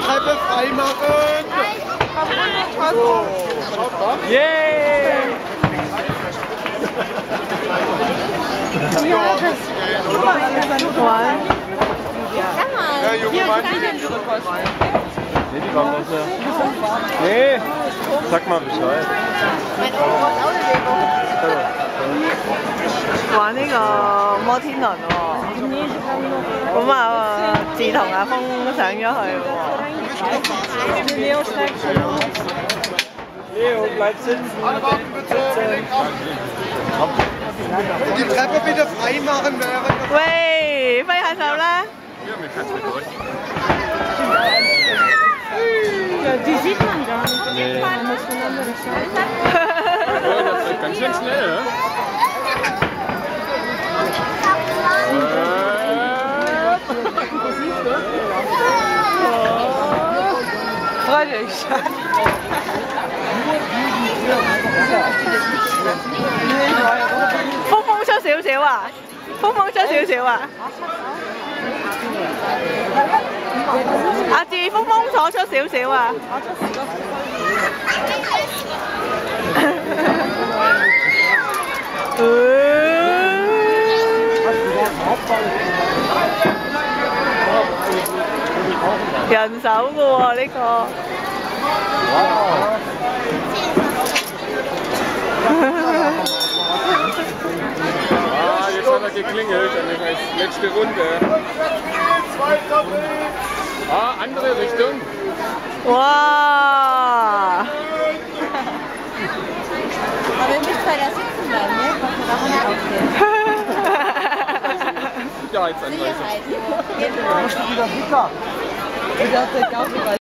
Treppe freimachen! Yay! Ja, junge Mann. Nee, die waren nicht mehr. Nee, sag mal Bescheid. 玩呢個摩天輪喎，咁啊志同阿峰上咗去喎。Leo, bleib sitzen. Alle warten bitte. Die Treppe bitte freimachen während. 喂，揮下手啦！ Die sieht man gar nicht. Nee. Da muss man andere schauen. Oh, das geht ganz schön schnell, ne? Freu dich.風風出少少啊！風風出少少啊！阿志，風風坐出少少啊！人手嘅喎呢個。Ah, jetzt hat er geklingelt und das heißt letzte Runde. Ah, andere Richtung. Wow! Aber ihr müsst bei der sitzen bleiben, ne? Weil wir davon aufgehen. Sicherheitsanweisung. Sicherheit.